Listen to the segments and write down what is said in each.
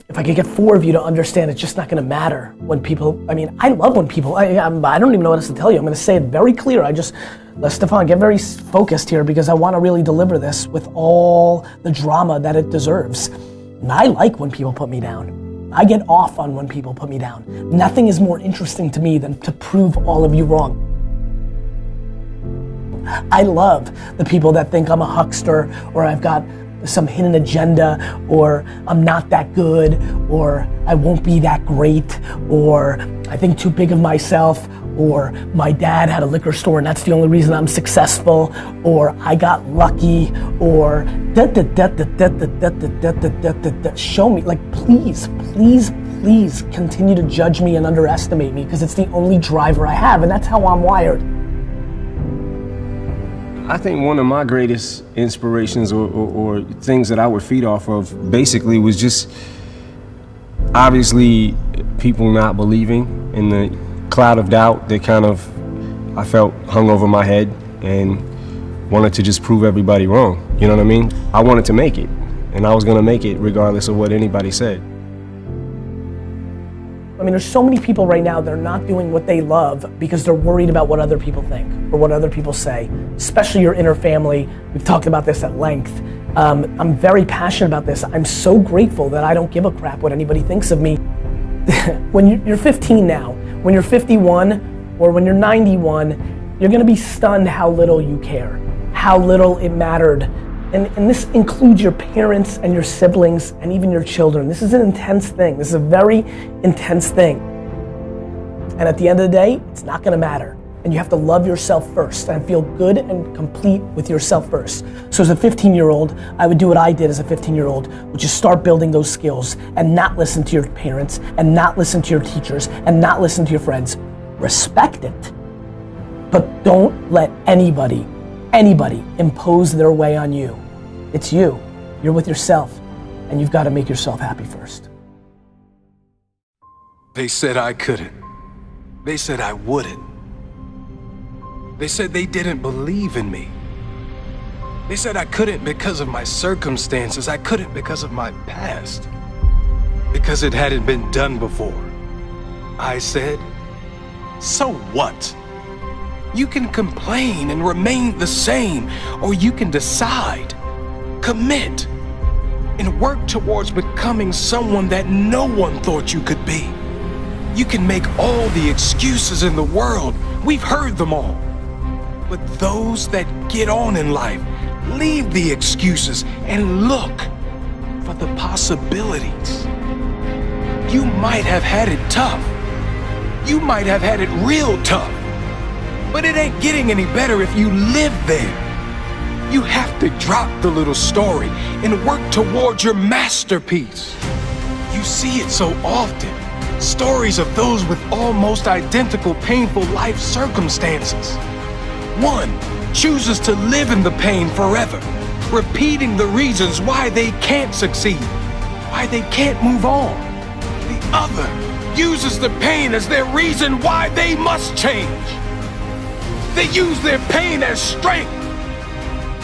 if I could get 4 of you to understand, it's just not gonna matter when people, I mean, I love when people, I don't even know what else to tell you. I'm gonna say it very clear. Let Stefan get very focused here because I wanna really deliver this with all the drama that it deserves. And I like when people put me down. I get off on when people put me down. Nothing is more interesting to me than to prove all of you wrong. I love the people that think I'm a huckster or I've got some hidden agenda or I'm not that good or I won't be that great or I think too big of myself or my dad had a liquor store and that's the only reason I'm successful or I got lucky or show me, like please continue to judge me and underestimate me because it's the only driver I have and that's how I'm wired. I think one of my greatest inspirations or things that I would feed off of basically was just obviously people not believing in the cloud of doubt that kind of I felt hung over my head and wanted to just prove everybody wrong. You know what I mean? I wanted to make it and I was gonna make it regardless of what anybody said. I mean, there's so many people right now that are not doing what they love because they're worried about what other people think or what other people say, especially your inner family. We've talked about this at length. I'm very passionate about this. I'm so grateful that I don't give a crap what anybody thinks of me. When you're 15 now, when you're 51 or when you're 91, you're gonna be stunned how little you care, how little it mattered. And this includes your parents and your siblings and even your children. This is an intense thing. This is a very intense thing. And at the end of the day, it's not gonna matter. And you have to love yourself first and feel good and complete with yourself first. So as a 15-year-old, I would do what I did as a 15-year-old, which is start building those skills and not listen to your parents and not listen to your teachers and not listen to your friends. Respect it, but don't let anybody impose their way on you. It's you. You're with yourself, and you've got to make yourself happy first. They said I couldn't. They said I wouldn't. They said they didn't believe in me. They said I couldn't because of my circumstances. I couldn't because of my past. Because it hadn't been done before. I said, so what? You can complain and remain the same, or you can decide, commit, and work towards becoming someone that no one thought you could be. You can make all the excuses in the world. We've heard them all. But those that get on in life, leave the excuses and look for the possibilities. You might have had it tough. You might have had it real tough. But it ain't getting any better if you live there. You have to drop the little story and work towards your masterpiece. You see it so often. Stories of those with almost identical painful life circumstances. One chooses to live in the pain forever, repeating the reasons why they can't succeed, why they can't move on. The other uses the pain as their reason why they must change. They use their pain as strength.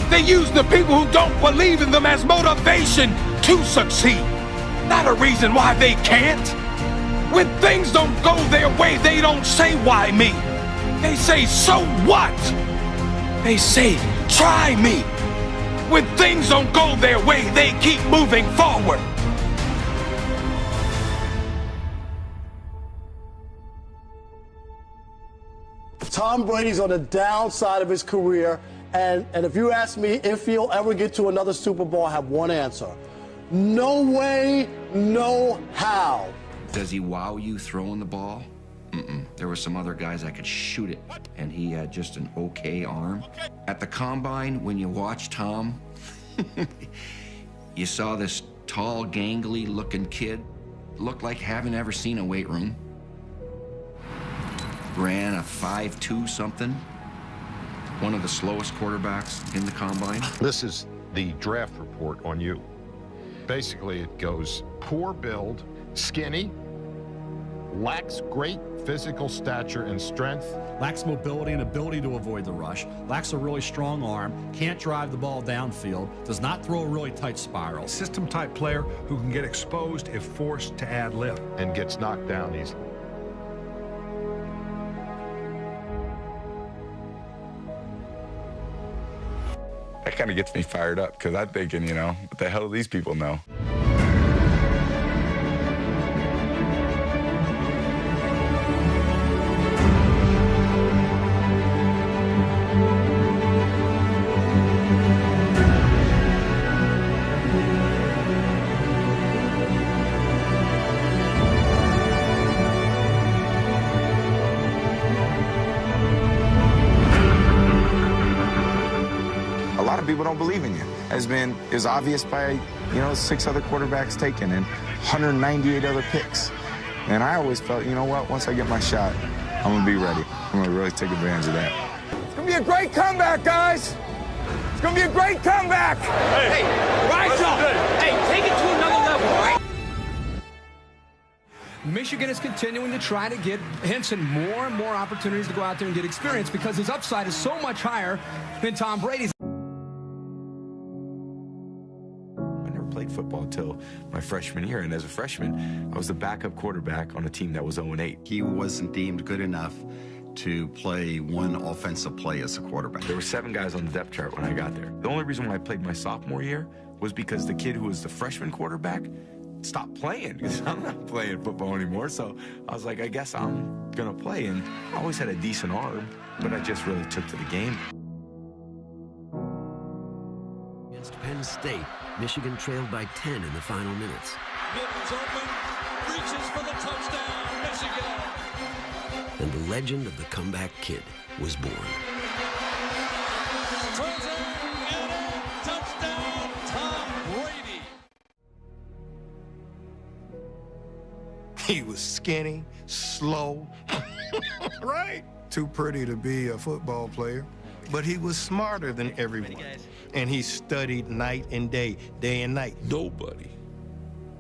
They use the people who don't believe in them as motivation to succeed, not a reason why they can't. When things don't go their way, they don't say, why me? They say, so what? They say, try me. When things don't go their way, they keep moving forward. Tom Brady's on the downside of his career, and if you ask me if he'll ever get to another Super Bowl, I have one answer. No way, no how. Does he wow you throwing the ball? There were some other guys that could shoot it, and he had just an okay arm. At the combine, when you watch Tom, you saw this tall, gangly looking kid, looked like having ever seen a weight room. Ran a 5.2 something. One of the slowest quarterbacks in the combine. This is the draft report on you. Basically, it goes poor build, skinny, lacks great physical stature and strength. Lacks mobility and ability to avoid the rush, lacks a really strong arm, can't drive the ball downfield, does not throw a really tight spiral. System-type player who can get exposed if forced to add lift. And gets knocked down easily. That kind of gets me fired up because I'm thinking, you know, what the hell do these people know? A lot of people don't believe in you. Is obvious by, 6 other quarterbacks taken and 198 other picks. And I always felt, you know what, once I get my shot, I'm gonna be ready. I'm gonna really take advantage of that. It's gonna be a great comeback, guys! It's gonna be a great comeback! Hey, rise up! Hey, take it to another level, all right? Michigan is continuing to try to get Henson more and more opportunities to go out there and get experience because his upside is so much higher than Tom Brady's. Played football until my freshman year, and as a freshman, I was the backup quarterback on a team that was 0-8. He wasn't deemed good enough to play one offensive play as a quarterback. There were 7 guys on the depth chart when I got there. The only reason why I played my sophomore year was because the kid who was the freshman quarterback stopped playing because I'm not playing football anymore. So I was like, I guess I'm gonna play, and I always had a decent arm, but I just really took to the game. Against Penn State, Michigan trailed by 10 in the final minutes. Middle's open, reaches for the touchdown, Michigan. And the legend of the comeback kid was born. Turns it and in, touchdown, Tom Brady. He was skinny, slow, right? Too pretty to be a football player. But he was smarter than everyone. And he studied night and day and night. Nobody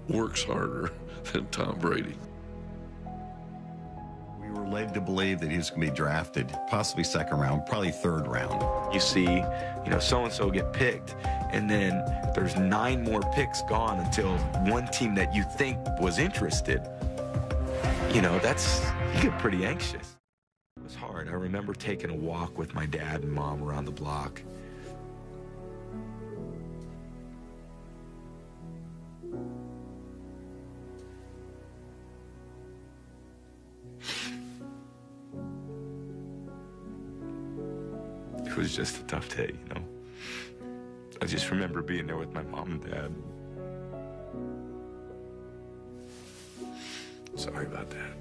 works harder than Tom Brady. We were led to believe that he was going to be drafted, possibly second round, probably third round. You see, so-and-so get picked, and then there's 9 more picks gone until one team that you think was interested. You get pretty anxious. It was hard. I remember taking a walk with my dad and mom around the block. It was just a tough day, I just remember being there with my mom and dad. Sorry about that.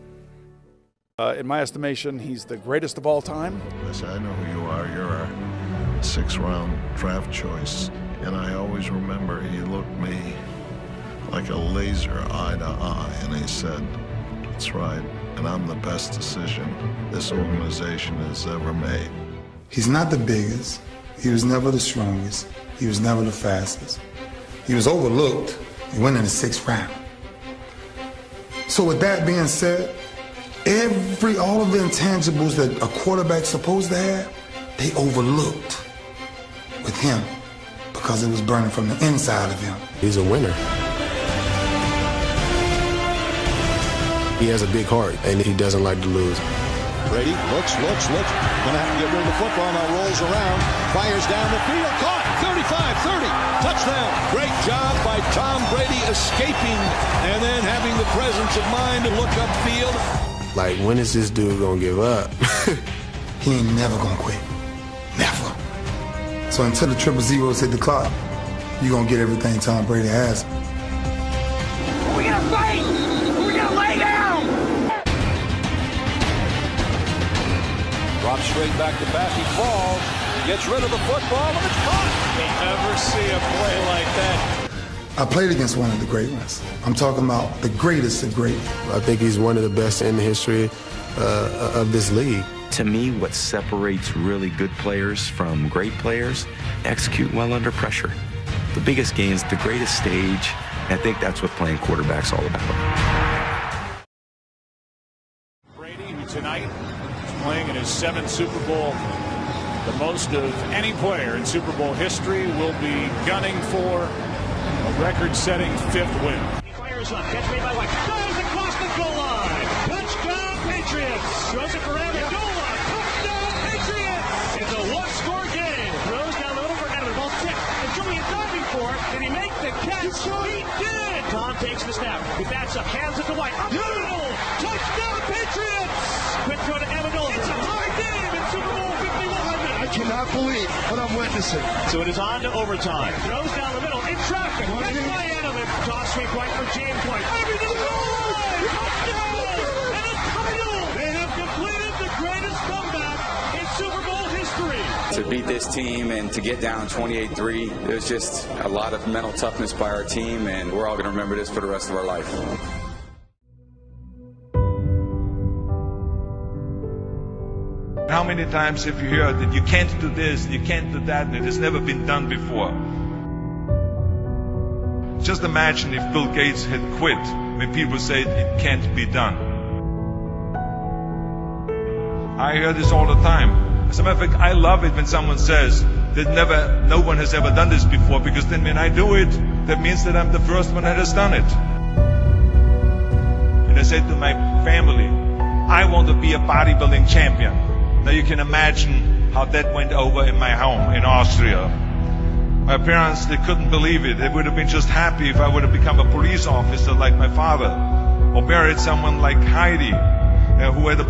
In my estimation, he's the greatest of all time. Listen, I know who you are. You're our 6th-round draft choice. And I always remember he looked me like a laser eye to eye, and he said, "That's right, and I'm the best decision this organization has ever made." He's not the biggest. He was never the strongest. He was never the fastest. He was overlooked. He went in the 6th round. So with that being said, all of the intangibles that a quarterback's supposed to have, they overlooked with him because it was burning from the inside of him. He's a winner. He has a big heart, and he doesn't like to lose. Brady looks. Gonna have to get rid of the football now. Rolls around, fires down the field, caught. 35-30, touchdown. Great job by Tom Brady escaping and then having the presence of mind to look upfield. Like, when is this dude gonna give up? He ain't never gonna quit. Never. So until the 000s hit the clock, you're gonna get everything Tom Brady has. We gotta fight! We gotta lay down! Drops straight back to pass. He falls, gets rid of the football, and it's caught. You never see a play like that. I played against one of the great ones. I'm talking about the greatest of great. I think he's one of the best in the history of this league. To me, what separates really good players from great players, execute well under pressure. The biggest games, the greatest stage, I think that's what playing quarterback's all about. playing in his 7th Super Bowl, the most of any player in Super Bowl history, will be gunning for a record-setting 5th win. He fires up, catch made by White, goes across the goal line. Touchdown Patriots. Throws it for Evans, goal line. Touchdown Patriots. It's a one-score game. Throws down the middle for Evans, ball tipped. And Julian diving for it. Did he make the catch? He did. Tom takes the snap. He backs up, hands it to White. Up the middle. Touchdown Patriots. Quick throw to Amendola. It's a high game in Super Bowl 51. I cannot believe what I'm witnessing. So it is on to overtime. Throws down the middle in traffic. Catch by Edelman. Toss sweep right for James White. Every to the goal line. Touchdown. And a title. They have completed the greatest comeback in Super Bowl history. To beat this team and to get down 28-3, it was just a lot of mental toughness by our team, and we're all going to remember this for the rest of our life. How many times have you heard that you can't do this, you can't do that, and it has never been done before? Just imagine if Bill Gates had quit when people said it can't be done. I hear this all the time. As a matter of fact, I love it when someone says that no one has ever done this before, because then when I do it, that means that I'm the first one that has done it. And I said to my family, I want to be a bodybuilding champion. Now you can imagine how that went over in my home in Austria. My parents, they couldn't believe it. They would have been just happy if I would have become a police officer like my father, or married someone like Heidi, who had a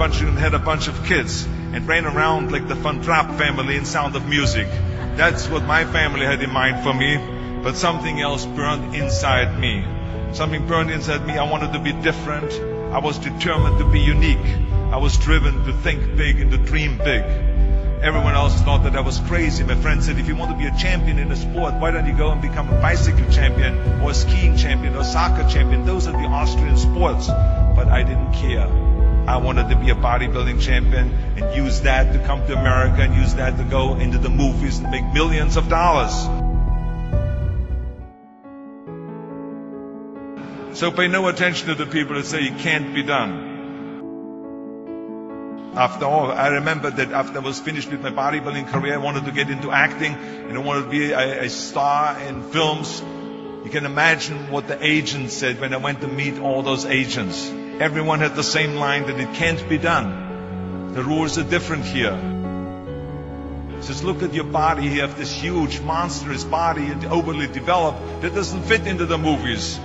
bunch of kids and ran around like the Von Trapp family in Sound of Music. That's what my family had in mind for me, but something else burned inside me. Something burned inside me. I wanted to be different. I was determined to be unique. I was driven to think big and to dream big. Everyone else thought that I was crazy. My friend said, if you want to be a champion in a sport, why don't you go and become a bicycle champion or a skiing champion or a soccer champion? Those are the Austrian sports. But I didn't care. I wanted to be a bodybuilding champion and use that to come to America and use that to go into the movies and make millions of dollars. So pay no attention to the people that say it can't be done. After all, I remember that after I was finished with my bodybuilding career, I wanted to get into acting and I wanted to be a star in films. You can imagine what the agents said when I went to meet all those agents. Everyone had the same line that it can't be done. The rules are different here. Just look at your body. You have this huge, monstrous body and overly developed that doesn't fit into the movies.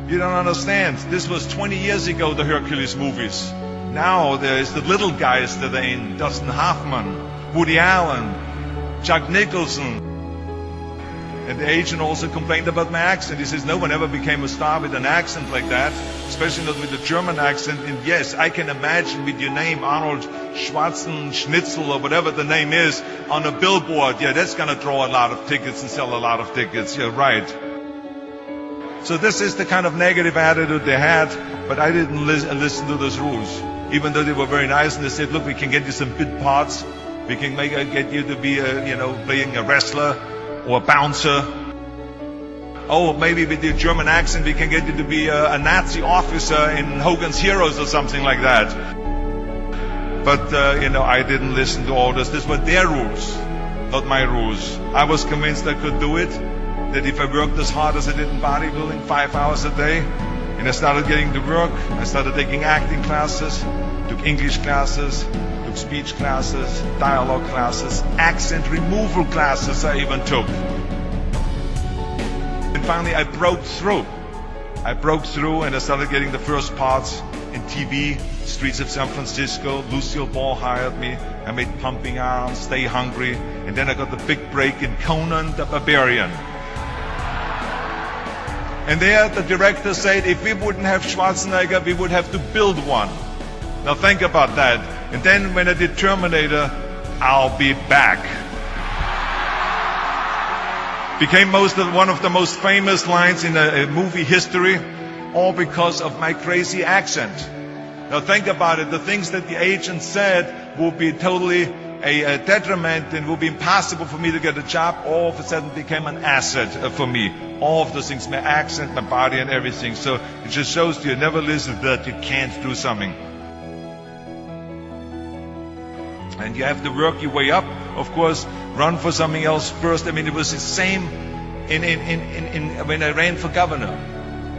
You don't understand. This was 20 years ago, the Hercules movies. Now there's the little guys that are in, Dustin Hoffman, Woody Allen, Jack Nicholson. And the agent also complained about my accent. He says, no one ever became a star with an accent like that, especially not with a German accent. And yes, I can imagine with your name, Arnold Schwarzenegger or whatever the name is, on a billboard. Yeah, that's going to draw a lot of tickets and sell a lot of tickets. You're right. So this is the kind of negative attitude they had, but I didn't listen to those rules. Even though they were very nice and they said, look, we can get you some bit parts. We can get you to be, playing a wrestler or a bouncer. Oh, maybe with your German accent, we can get you to be a Nazi officer in Hogan's Heroes or something like that. But, I didn't listen to all this. These were their rules, not my rules. I was convinced I could do it, that if I worked as hard as I did in bodybuilding, 5 hours a day, and I started getting to work, I started taking acting classes, took English classes, took speech classes, dialogue classes, accent removal classes I even took. And finally I broke through. I broke through and I started getting the first parts in TV, Streets of San Francisco. Lucille Ball hired me. I made Pumping Iron, Stay Hungry, and then I got the big break in Conan the Barbarian. And there the director said, if we wouldn't have Schwarzenegger, we would have to build one. Now think about that. And then when I did Terminator, I'll be back. Became one of the most famous lines in a movie history, all because of my crazy accent. Now think about it. The things that the agent said will be totally a detriment and will be impossible for me to get a job, all of a sudden became an asset for me. All of those things, my accent, my body and everything. So it just shows you never listen that you can't do something. And you have to work your way up, of course, run for something else first. I mean, it was the same when I ran for governor.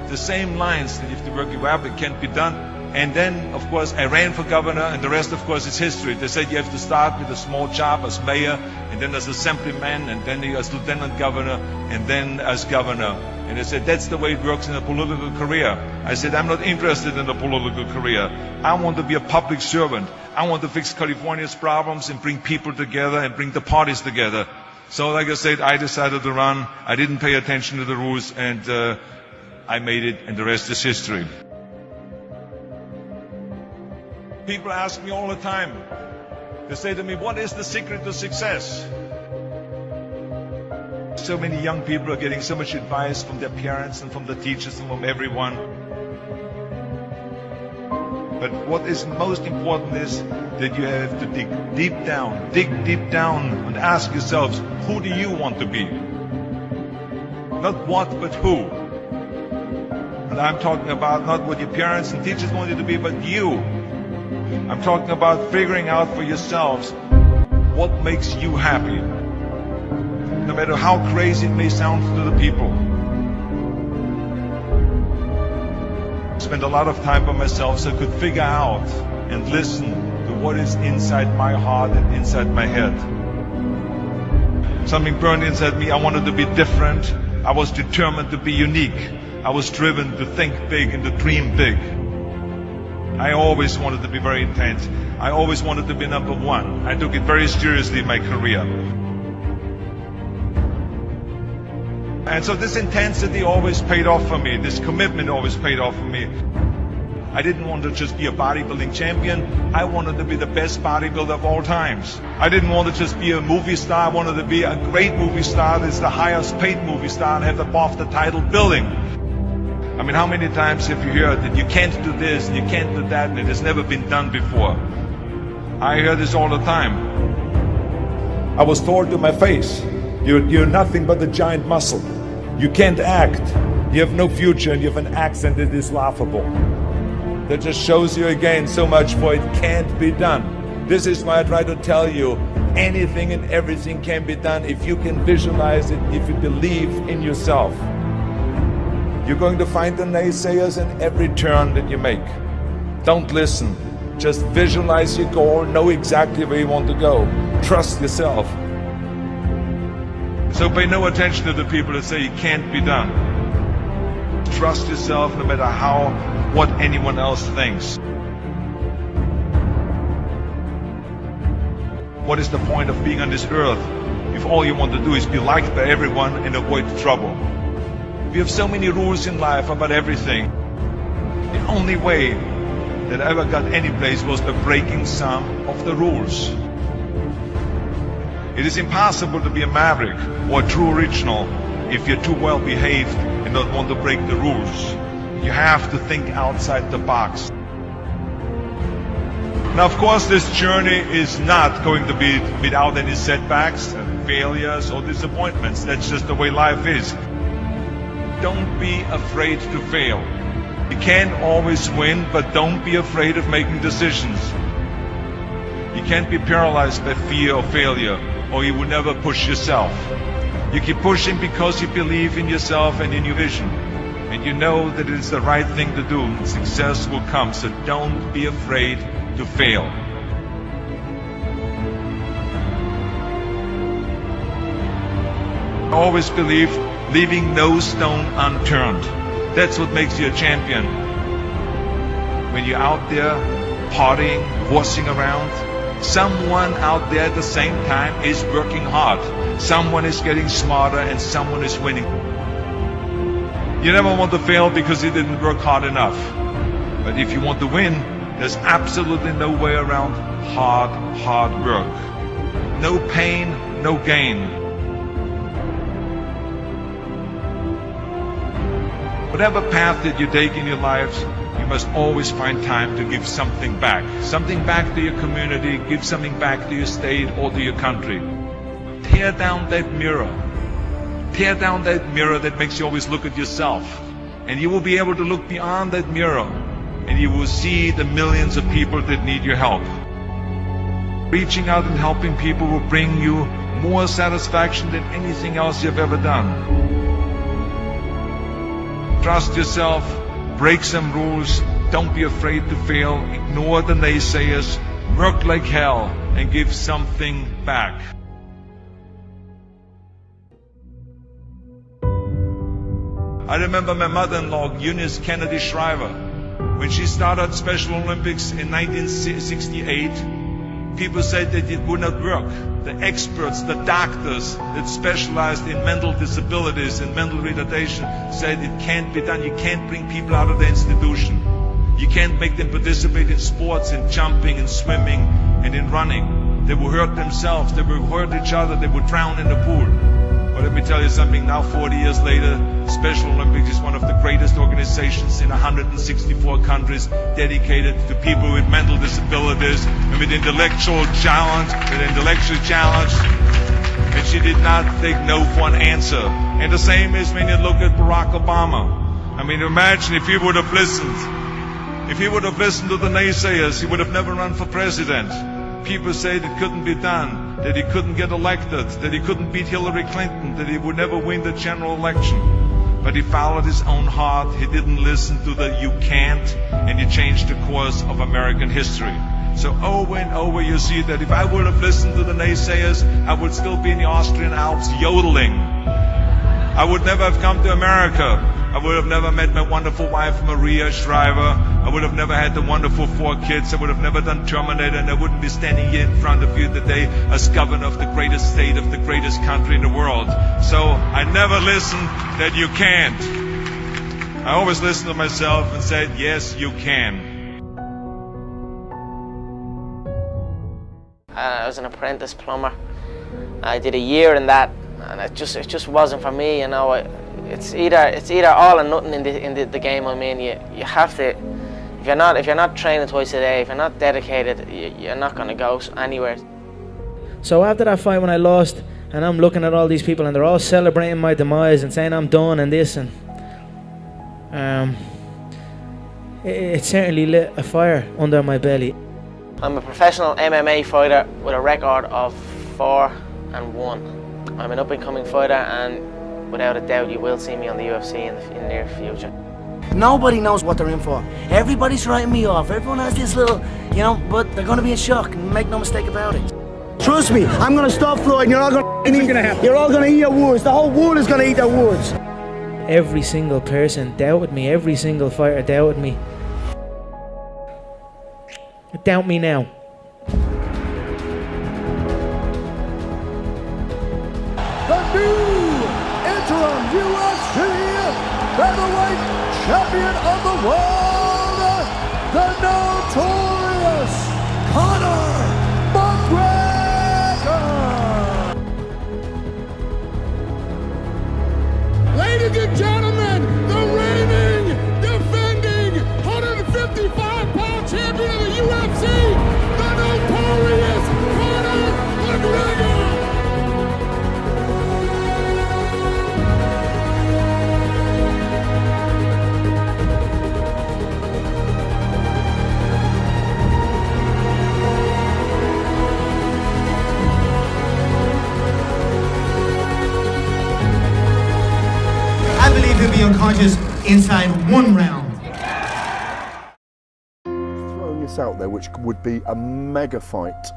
The same lines that you have to work your way up, it can't be done. And then, of course, I ran for governor, and the rest, of course, is history. They said you have to start with a small job as mayor, and then as assemblyman, and then as lieutenant governor, and then as governor. And they said, that's the way it works in a political career. I said, I'm not interested in a political career. I want to be a public servant. I want to fix California's problems and bring people together and bring the parties together. So, like I said, I decided to run. I didn't pay attention to the rules, and I made it, and the rest is history. People ask me all the time, they say to me, what is the secret to success? So many young people are getting so much advice from their parents and from the teachers and from everyone. But what is most important is that you have to dig deep down and ask yourselves, who do you want to be? Not what, but who. And I'm talking about not what your parents and teachers want you to be, but you. I'm talking about figuring out for yourselves what makes you happy. No matter how crazy it may sound to the people. I spent a lot of time by myself so I could figure out and listen to what is inside my heart and inside my head. Something burned inside me. I wanted to be different. I was determined to be unique. I was driven to think big and to dream big. I always wanted to be very intense. I always wanted to be number one. I took it very seriously in my career. And so this intensity always paid off for me. This commitment always paid off for me. I didn't want to just be a bodybuilding champion. I wanted to be the best bodybuilder of all times. I didn't want to just be a movie star. I wanted to be a great movie star that's the highest paid movie star and have above the title billing. I mean, how many times have you heard that you can't do this, and you can't do that, and it has never been done before? I hear this all the time. I was told to my face, you're nothing but a giant muscle. You can't act. You have no future, and you have an accent that is laughable. That just shows you again so much for it can't be done. This is why I try to tell you, anything and everything can be done if you can visualize it, if you believe in yourself. You're going to find the naysayers in every turn that you make. Don't listen. Just visualize your goal, know exactly where you want to go. Trust yourself. So pay no attention to the people that say it can't be done. Trust yourself no matter what anyone else thinks. What is the point of being on this earth if all you want to do is be liked by everyone and avoid trouble? We have so many rules in life about everything. The only way that I ever got any place was by breaking some of the rules. It is impossible to be a maverick or a true original if you're too well behaved and don't want to break the rules. You have to think outside the box. Now, of course, this journey is not going to be without any setbacks and failures or disappointments. That's just the way life is. Don't be afraid to fail. You can't always win, but don't be afraid of making decisions. You can't be paralyzed by fear of failure, or you will never push yourself. You keep pushing because you believe in yourself and in your vision. And you know that it is the right thing to do, and success will come. So don't be afraid to fail. I always believed leaving no stone unturned. That's what makes you a champion. When you're out there partying, horsing around, someone out there at the same time is working hard. Someone is getting smarter and someone is winning. You never want to fail because you didn't work hard enough. But if you want to win, there's absolutely no way around hard work. No pain, no gain. Whatever path that you take in your lives, you must always find time to give something back. Something back to your community, give something back to your state or to your country. Tear down that mirror. Tear down that mirror that makes you always look at yourself. And you will be able to look beyond that mirror and you will see the millions of people that need your help. reaching out and helping people will bring you more satisfaction than anything else you've ever done. Trust yourself, break some rules, don't be afraid to fail, ignore the naysayers, work like hell, and give something back. I remember my mother-in-law, Eunice Kennedy Shriver, when she started Special Olympics in 1968, people said that it would not work. The experts, the doctors that specialized in mental disabilities and mental retardation said it can't be done. You can't bring people out of the institution. You can't make them participate in sports, in jumping, in swimming, and in running. They will hurt themselves, they will hurt each other, they will drown in the pool. But let me tell you something, now 40 years later, Special Olympics is one of the greatest organizations in 164 countries dedicated to people with mental disabilities and with intellectual challenge, and she did not take no for an answer. And the same is when you look at Barack Obama. I mean, imagine if he would have listened. If he would have listened to the naysayers, he would have never run for president. People said it couldn't be done, that he couldn't get elected, that he couldn't beat Hillary Clinton, that he would never win the general election. But he followed his own heart, he didn't listen to the you can't, and he changed the course of American history. So over and over you see that if I would have listened to the naysayers, I would still be in the Austrian Alps yodeling. I would never have come to America. I would have never met my wonderful wife, Maria Shriver. I would have never had the wonderful 4 kids. I would have never done Terminator, and I wouldn't be standing here in front of you today as governor of the greatest state of the greatest country in the world. So I never listened that you can't. I always listened to myself and said, yes, you can. I was an apprentice plumber. I did a year in that, and it just wasn't for me, you know. It's either all or nothing in the game. I mean, you have to. If you're not training twice a day, if you're not dedicated, you're not going to go anywhere. So after that fight, when I lost, and I'm looking at all these people, and they're all celebrating my demise and saying I'm done and this, and it certainly lit a fire under my belly. I'm a professional MMA fighter with a record of 4-1. I'm an up-and-coming fighter, and without a doubt you will see me on the UFC in the near future. Nobody knows what they're in for. Everybody's writing me off. Everyone has this little, you know, but they're going to be in shock. Make no mistake about it. Trust me, I'm going to stop Floyd, and you're all going to eat. You're all going to eat your words. The whole world is going to eat their words. Every single person doubted me. Every single fighter doubted me. Doubt me now. The new interim UFC featherweight champion of the world, the notorious Conor McGregor. Ladies and gentlemen, the reigning, defending 155-pound champion of the UFC, the notorious Conor McGregor. I believe he'll be unconscious inside 1 round. Throwing this out there, which would be a mega fight.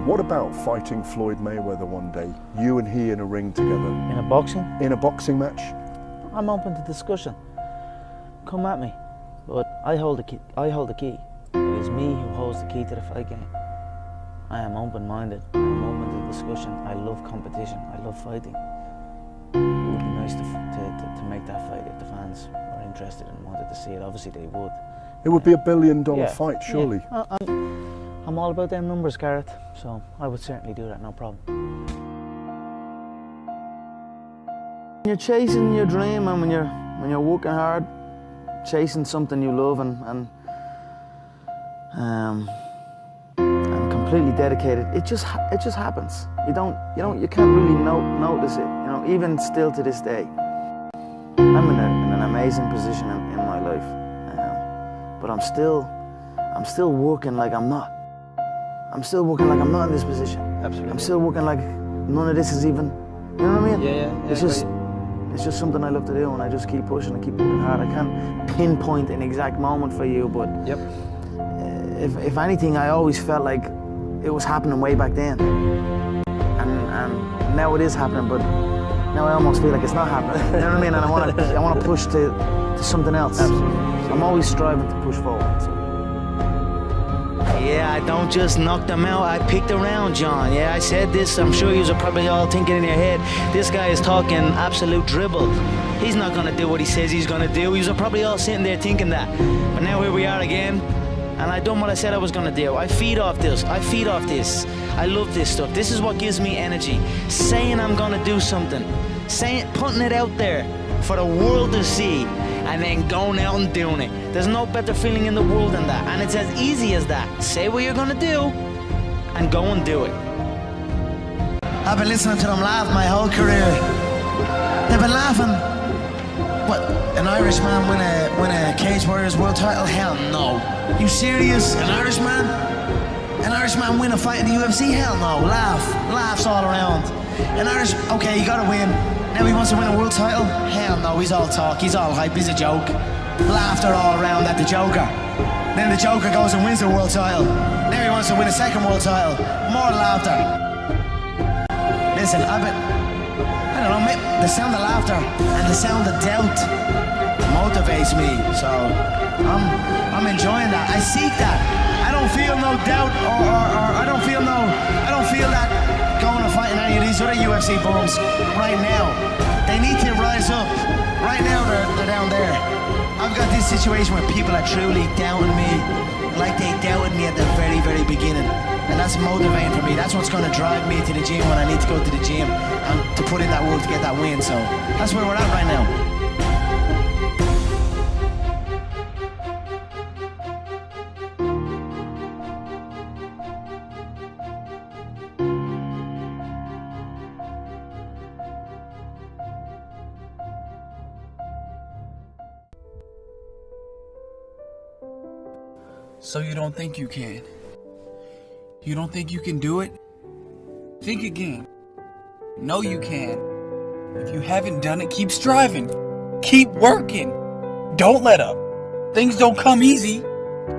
What about fighting Floyd Mayweather one day? You and he in a ring together. In a boxing? In a boxing match? I'm open to discussion. Come at me. But I hold the key. It is me who holds the key to the fight game. I am open-minded. I'm open to discussion. I love competition. I love fighting. It would be nice to make that fight if the fans were interested and wanted to see it. Obviously they would. It would be $1 billion fight, surely. Yeah. I'm all about them numbers, Gareth, so I would certainly do that, no problem. When you're chasing your dream, and when you're working hard, chasing something you love, and completely dedicated, it just happens. You can't really notice it. You know, even still to this day, I'm in an amazing position in my life, but I'm still working like I'm not. I'm still working like I'm not in this position. Absolutely. I'm still working like none of this is even, you know what I mean? Yeah. It's just something I love to do, and I just keep pushing and keep working hard. I can't pinpoint an exact moment for you, but if anything, I always felt like it was happening way back then. And now it is happening, but now I almost feel like it's not happening. You know what I mean? And I want to push to something else. Absolutely. I'm always striving to push forward. So. Yeah, I don't just knock them out, I picked around, John. Yeah, I said this, I'm sure you're probably all thinking in your head, this guy is talking absolute dribble. He's not gonna do what he says he's gonna do. You're probably all sitting there thinking that. But now here we are again, and I done what I said I was gonna do. I feed off this, I love this stuff. This is what gives me energy. Saying I'm gonna do something, putting it out there for the world to see, and then going out and doing it. There's no better feeling in the world than that, and it's as easy as that. Say what you're gonna do, and go and do it. I've been listening to them laugh my whole career. They've been laughing. What, an Irishman win a Cage Warriors world title? Hell no. You serious? An Irishman? An Irishman win a fight in the UFC? Hell no. Laughs all around. Okay, you gotta win. Now he wants to win a world title? Hell no, he's all talk, he's all hype, he's a joke. Laughter all around at the Joker. Then the Joker goes and wins the world title. Now he wants to win a second world title. More laughter. Listen, I don't know, the sound of laughter and the sound of doubt motivates me, so I'm enjoying that. I seek that. I don't feel no doubt or I don't feel that going and fighting any of these other UFC bums right now. They need to rise up. Right now they're down there. I've got this situation where people are truly doubting me like they doubted me at the very, very beginning. And that's motivating for me. That's what's going to drive me to the gym when I need to go to the gym and to put in that work to get that win. So that's where we're at right now. So you don't think you can? You don't think you can do it? Think again. No, you can. If you haven't done it, keep striving. Keep working. Don't let up. Things don't come easy.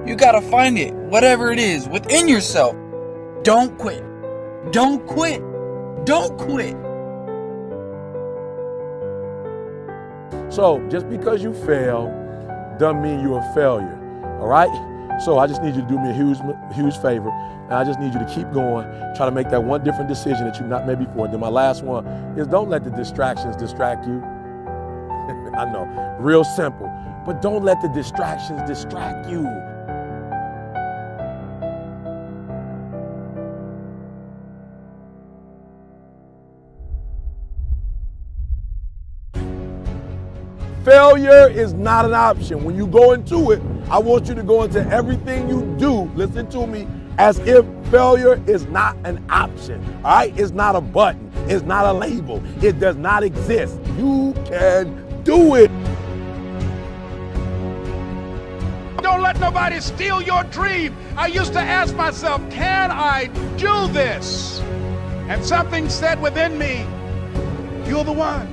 You gotta find it, whatever it is, within yourself. Don't quit. Don't quit. Don't quit. So, just because you fail doesn't mean you're a failure, all right? So I just need you to do me a huge favor, and I just need you to keep going, try to make that one different decision that you've not made before. And then my last one is don't let the distractions distract you. I know, real simple, but don't let the distractions distract you. Failure is not an option. When you go into it, I want you to go into everything you do, listen to me, as if failure is not an option, all right? It's not a button. It's not a label. It does not exist. You can do it. Don't let nobody steal your dream. I used to ask myself, can I do this? And something said within me, you're the one.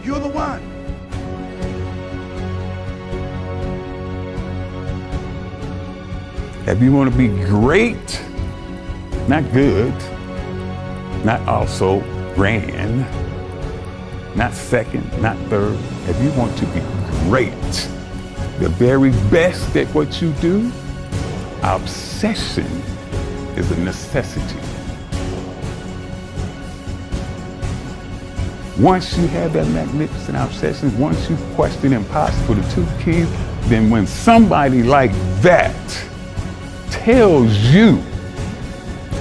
You're the one. If you want to be great, not good, not also grand, not second, not third, if you want to be great, the very best at what you do, obsession is a necessity. Once you have that magnificent obsession, once you question impossible, the two keys, then when somebody like that tells you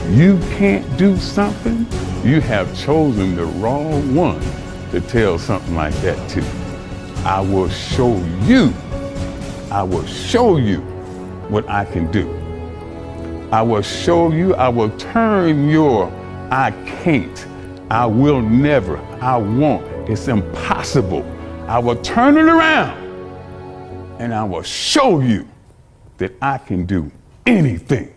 you can't do something, you have chosen the wrong one to tell something like that to. I will show you what I can do. I will show you, I will turn your I can't, I will never, I won't, it's impossible. I will turn it around and I will show you that I can do anything.